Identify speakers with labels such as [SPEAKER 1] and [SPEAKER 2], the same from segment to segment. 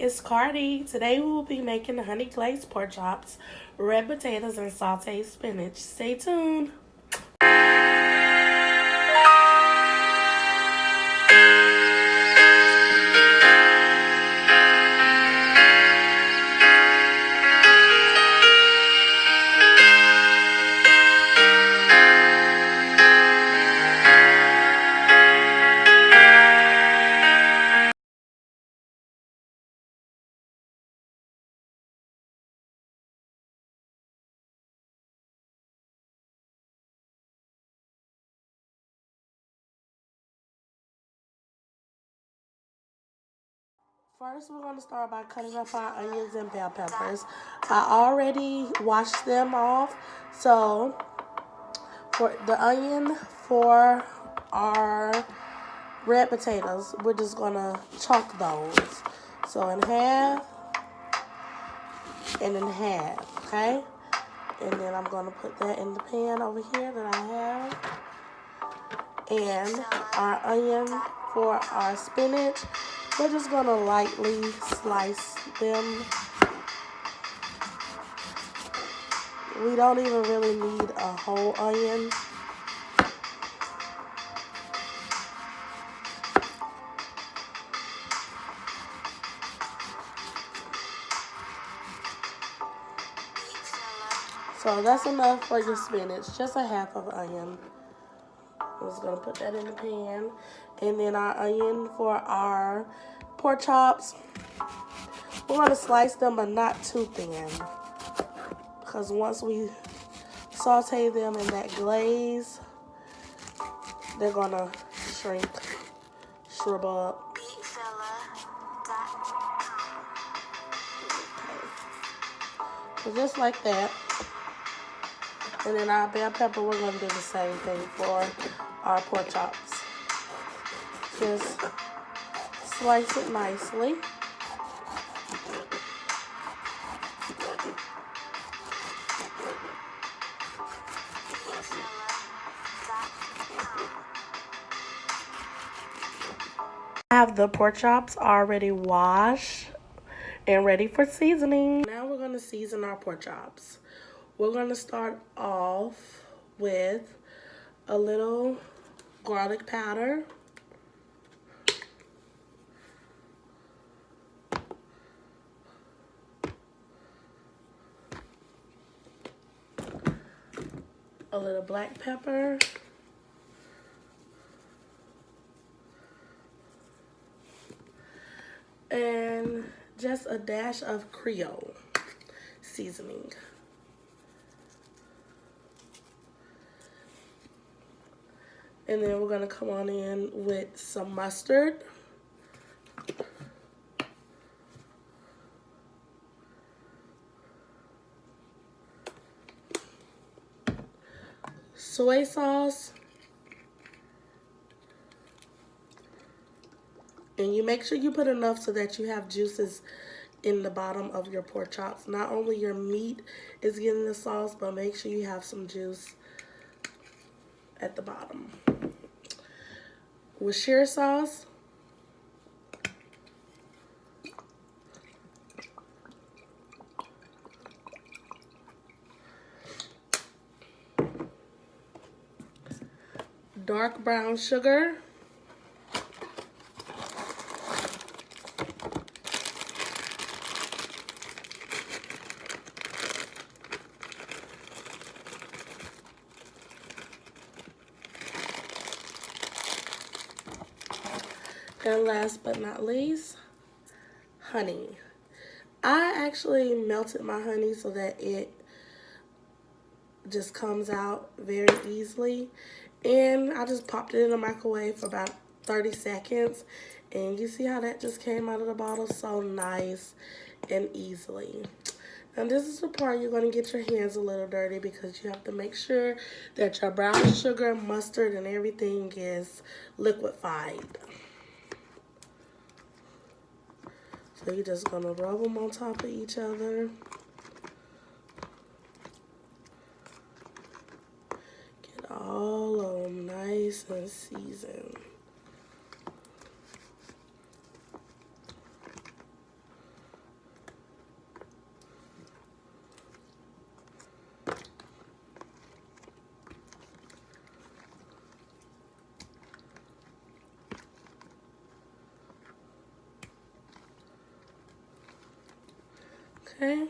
[SPEAKER 1] it's Cardi. Today we will be making the honey glazed pork chops, red potatoes, and sauteed spinach. Stay tuned. First, we're going to start by cutting up our onions and bell peppers. I already washed them off. So, for the onion, for our red potatoes, we're just going to chunk those. So, in half and in half, okay? And then I'm going to put that in the pan over here that I have. And our onion for our spinach, we're just going to lightly slice them. We don't even really need a whole onion. So that's enough for your spinach, just a half of an onion. I'm just going to put that in the pan. And then our onion for our pork chops. We're going to slice them, but not too thin. Because once we saute them in that glaze, they're going to shrivel up. So just like that. And then our bell pepper, we're going to do the same thing for our pork chops. Just slice it nicely. I have the pork chops already washed and ready for seasoning. Now we're going to season our pork chops. We're going to start off with a little garlic powder. A little black pepper. And just a dash of Creole seasoning. And then we're going to come on in with some mustard. Soy sauce. And you make sure you put enough so that you have juices in the bottom of your pork chops. Not only your meat is getting the sauce, but make sure you have some juice at the bottom. Worcestershire sauce. Dark brown sugar. And last but not least, honey. I actually melted my honey so that it just comes out very easily. And I just popped it in the microwave for about 30 seconds. And you see how that just came out of the bottle so nice and easily. Now this is the part you're going to get your hands a little dirty because you have to make sure that your brown sugar, mustard, and everything is liquefied. So you're just going to rub them on top of each other. Get all of them nice and seasoned. Okay,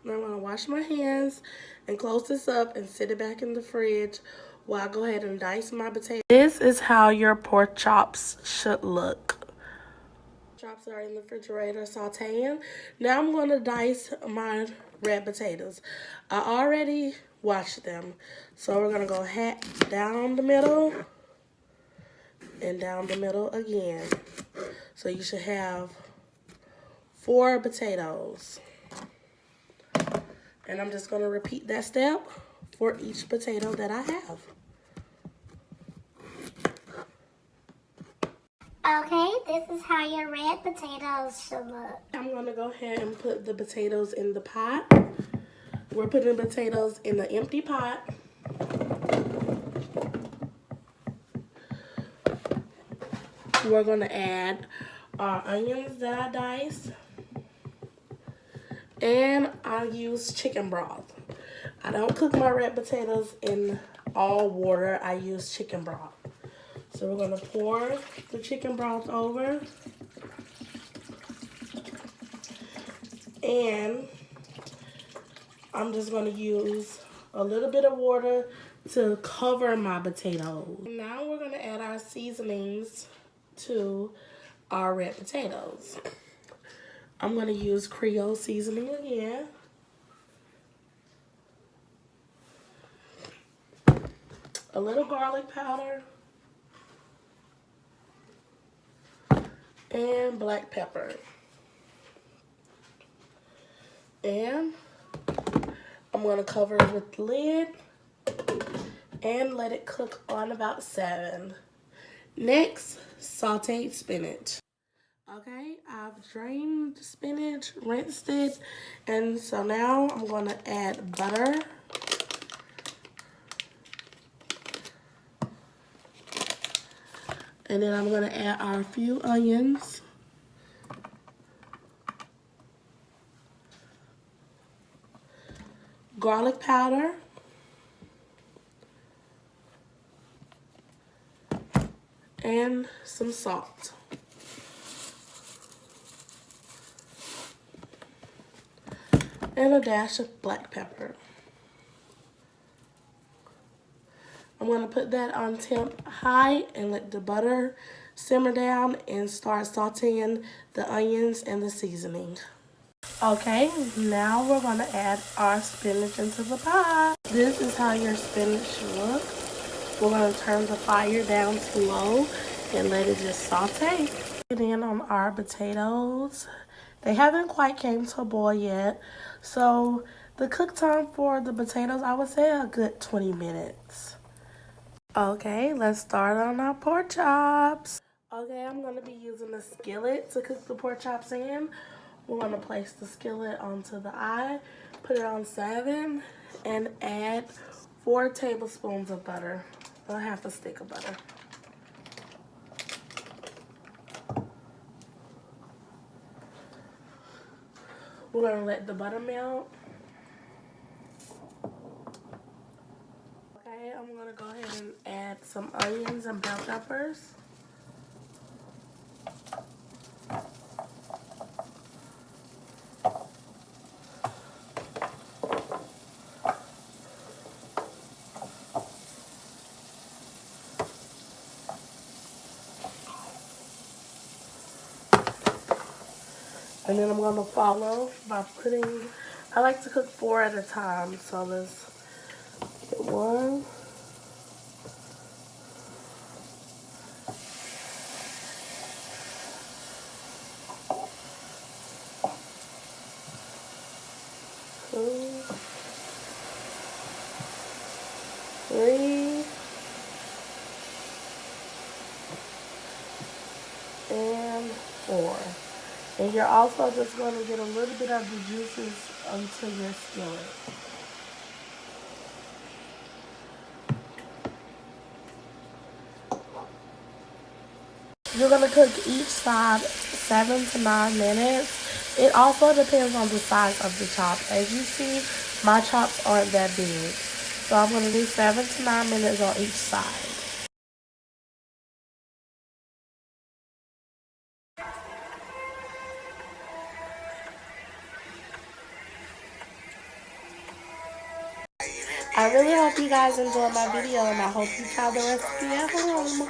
[SPEAKER 1] now I'm gonna wash my hands and close this up and sit it back in the fridge while I go ahead and dice my potatoes. This is how your pork chops should look. Chops are in the refrigerator sauteing. Now I'm gonna dice my red potatoes. I already washed them, so we're gonna go down the middle and down the middle again. So you should have 4 potatoes. And I'm just gonna repeat that step for each potato that I have.
[SPEAKER 2] Okay, this is how your red potatoes should look.
[SPEAKER 1] I'm gonna go ahead and put the potatoes in the pot. We're putting the potatoes in the empty pot. We're gonna add our onions that I diced. And I use chicken broth. I don't cook my red potatoes in all water. I use chicken broth. So we're gonna pour the chicken broth over. And I'm just gonna use a little bit of water to cover my potatoes. Now we're gonna add our seasonings to our red potatoes. I'm gonna use Creole seasoning again. A little garlic powder. And black pepper. And I'm going to cover it with the lid and let it cook on about 7. Next, sauteed spinach. Okay, I've drained the spinach, rinsed it, and so now I'm going to add butter. And then I'm going to add our few onions. Garlic powder. And some salt. And a dash of black pepper. I'm going to put that on temp high and let the butter simmer down and start sauteing the onions and the seasoning. Okay, now we're going to add our spinach into the pot. This is how your spinach should look. We're going to turn the fire down to low and let it just saute. Get in on our potatoes. They haven't quite came to a boil yet. So the cook time for the potatoes, I would say a good 20 minutes. Okay, let's start on our pork chops. Okay, I'm going to be using a skillet to cook the pork chops in. We're going to place the skillet onto the eye, put it on 7, and add 4 tablespoons of butter, or half a stick of butter. We're going to let the butter melt. Okay, I'm going to go ahead and add some onions and bell peppers. And then I'm going to follow by putting, I like to cook 4 at a time. So let's get 1. 2, 3, and 4. And you're also just going to get a little bit of the juices onto your skillet. You're going to cook each side 7 to 9 minutes. It also depends on the size of the chop. As you see, my chops aren't that big. So I'm going to do 7 to 9 minutes on each side. I really hope you guys enjoyed my video, and I hope you try the recipe at home.